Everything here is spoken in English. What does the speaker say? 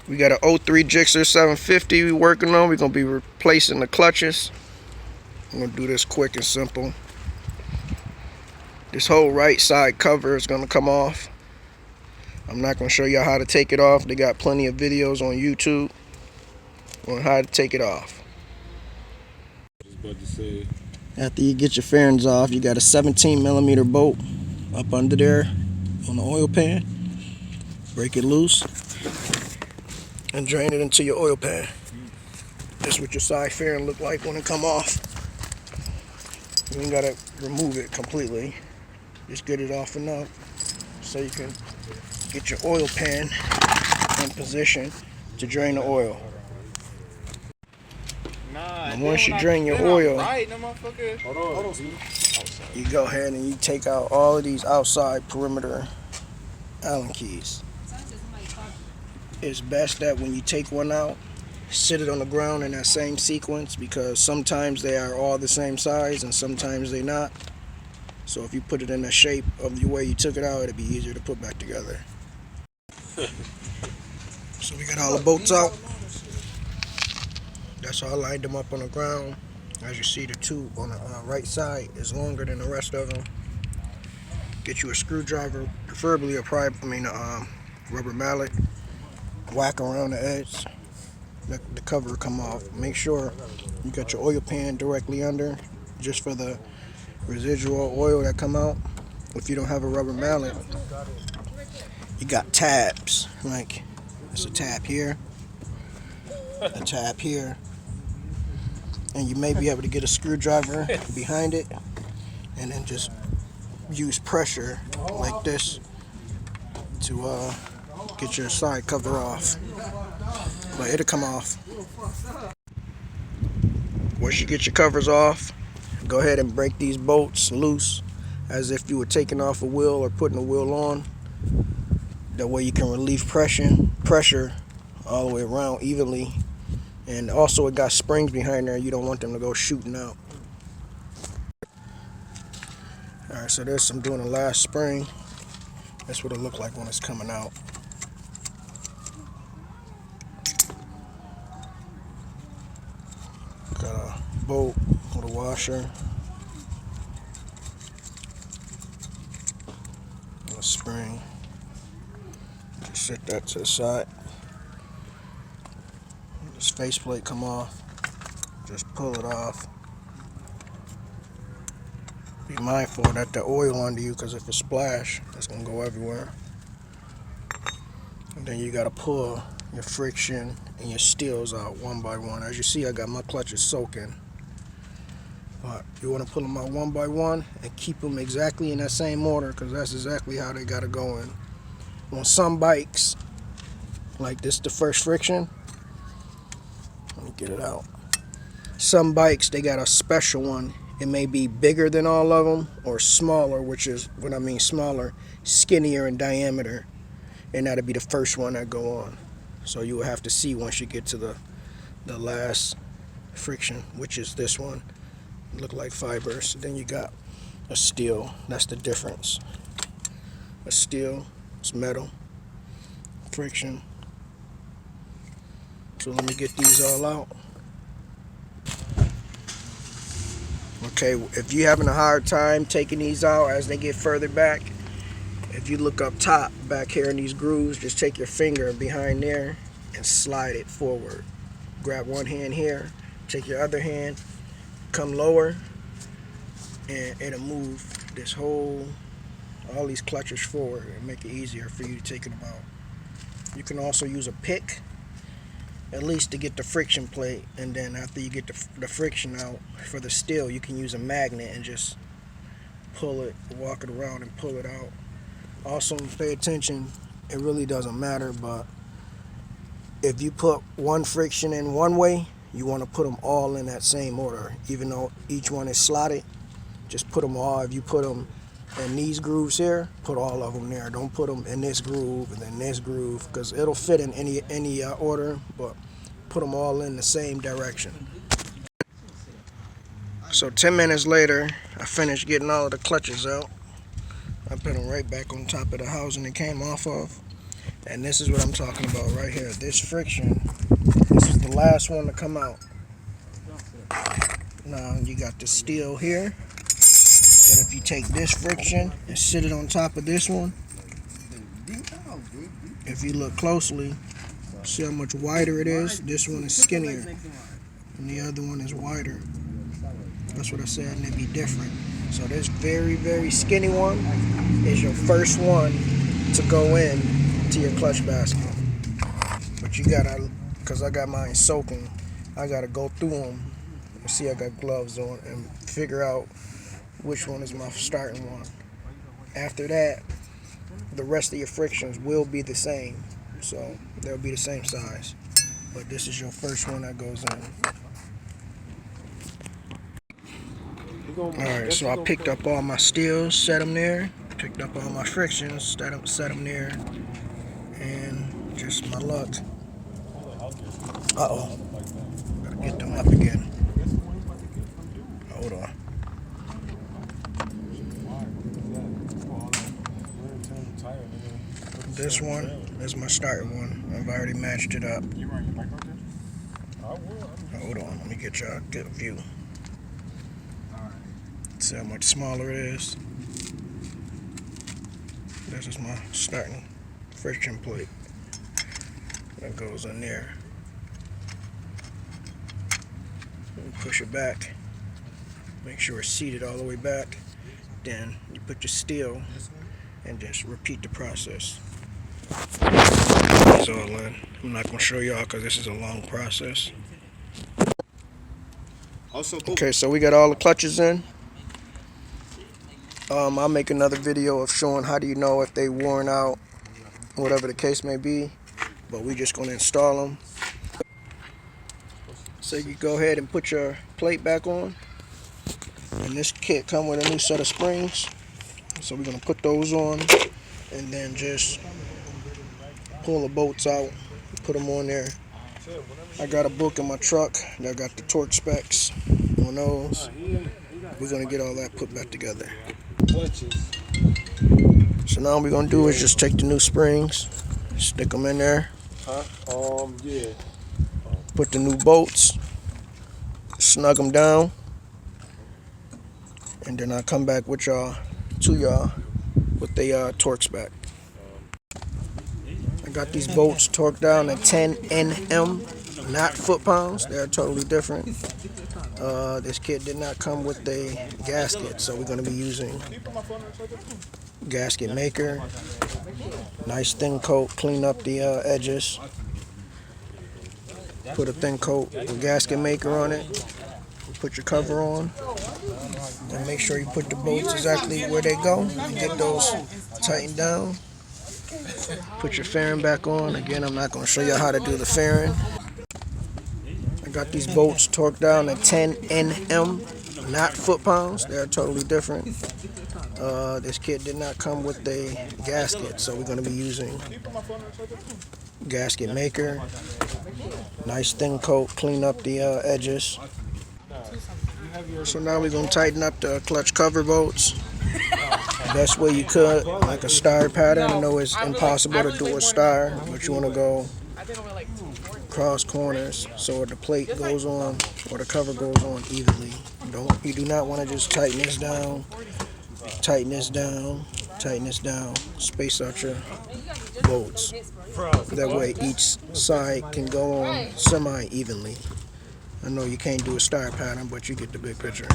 We got an 03 gsxr 750 we working on. We're going to be replacing the clutches. I'm going to do this quick and simple. This whole right side cover is going to come off. I'm not going to show y'all how to take it off. They got plenty of videos on YouTube on how to take it off. After you get your fairings off, you got a 17mm bolt up under there on the oil pan. Break it loose and drain it into your oil pan. That's what your side fairing look like when it come off. You ain't gotta remove it completely. Just get it off enough so you can get your oil pan in position to drain the oil. And once you drain your oil, you go ahead and you take out all of these outside perimeter Allen keys. It's best that when you take one out, sit it on the ground in that same sequence, because sometimes they are all the same size and sometimes they're not. So if you put it in the shape of the way you took it out, it'll be easier to put back together. So we got all the bolts out. That's how I lined them up on the ground. As you see, the tube on the right side is longer than the rest of them. Get you a screwdriver, preferably a rubber mallet. Whack around the edge. Let the cover come off. Make sure you got your oil pan directly under, just for the residual oil that come out. If you don't have a rubber mallet, you got tabs. Like, there's a tab here, a tab here, and you may be able to get a screwdriver behind it and then just use pressure like this to get your side cover off. But it'll come off. Once you get your covers off, go ahead and break these bolts loose as if you were taking off a wheel or putting a wheel on. That way you can relieve pressure all the way around evenly. And also it got springs behind there. You don't want them to go shooting out. Alright, so I'm doing the last spring. That's what it looked like when it's coming out. Got a bolt with a washer and a spring. Just set that to the side. This faceplate come off. Just pull it off. Be mindful that the oil under you, because if it splash, it's gonna go everywhere. And then you gotta pull your friction and your steels out one by one. As you see, I got my clutches soaking. But you want to pull them out one by one and keep them exactly in that same order, because that's exactly how they gotta go in. On some bikes, like this, the first friction. Let me get it out. Some bikes, they got a special one. It may be bigger than all of them or smaller, which is what I mean smaller, skinnier in diameter. And that'll be the first one that go on. So you will have to see once you get to the last friction, which is this one. Look like fibers. Then you got a steel. That's the difference. A steel, it's metal, friction. So let me get these all out. Okay, if you're having a hard time taking these out as they get further back, if you look up top back here in these grooves, just take your finger behind there and slide it forward. Grab one hand here, take your other hand, come lower, and it'll move all these clutches forward and make it easier for you to take them out. You can also use a pick, at least to get the friction plate, and then after you get the friction out for the steel, you can use a magnet and just pull it, walk it around and pull it out. Also, pay attention, it really doesn't matter, but if you put one friction in one way, you want to put them all in that same order. Even though each one is slotted, just put them all. If you put them in these grooves here, put all of them there. Don't put them in this groove and then this groove, because it'll fit in any order, but put them all in the same direction. So 10 minutes later, I finished getting all of the clutches out. I put them right back on top of the housing it came off of. And this is what I'm talking about right here. This friction, this is the last one to come out. Now you got the steel here, but if you take this friction and sit it on top of this one, if you look closely, see how much wider it is? This one is skinnier, and the other one is wider. That's what I said, and it'd be different. So this very, very skinny one is your first one to go in to your clutch basket. But you gotta, because I got mine soaking, I gotta go through them. See, I got gloves on and figure out which one is my starting one. After that, the rest of your frictions will be the same, so they'll be the same size. But this is your first one that goes in. Alright, so I picked up all my steels, set them there. Picked up all my frictions, set them there. And just my luck. Uh-oh. Gotta get them up again. Hold on. This one is my starting one. I've already matched it up. Hold on, let me get y'all get a view. See how much smaller it is. This is my starting friction plate. That goes in there. Push it back. Make sure it's seated all the way back. Then you put your steel and just repeat the process. That's all in. I'm not going to show y'all because this is a long process. Okay, so we got all the clutches in. I'll make another video of showing how do you know if they worn out, whatever the case may be. But we're just going to install them. So you go ahead and put your plate back on. And this kit comes with a new set of springs. So we're going to put those on and then just pull the bolts out, put them on there. I got a book in my truck that got the torque specs on those. We're going to get all that put back together. So now what we're going to do is just take the new springs, stick them in there. Put the new bolts, snug them down, and then I'll come back with y'all, with the torques back. I got these bolts torqued down at 10 Nm, not foot-pounds. They're totally different. This kit did not come with a gasket, so we're going to be using gasket maker. Nice thin coat, clean up the edges. Put a thin coat of gasket maker on it. Put your cover on. And make sure you put the bolts exactly where they go. And get those tightened down. Put your fairing back on. Again, I'm not going to show you how to do the fairing. I got these bolts torqued down at 10 Nm, not foot-pounds. They're totally different. This kit did not come with a gasket, so we're going to be using gasket maker. Nice thin coat, clean up the edges. So now we're going to tighten up the clutch cover bolts best way you could, like a star pattern. I know it's impossible to do a star, but you want to go cross corners so the plate goes on or the cover goes on evenly. You do not want to just tighten this down, tighten this down, tighten this down. Space out your bolts. That way each side can go on semi-evenly. I know you can't do a star pattern, but you get the big picture.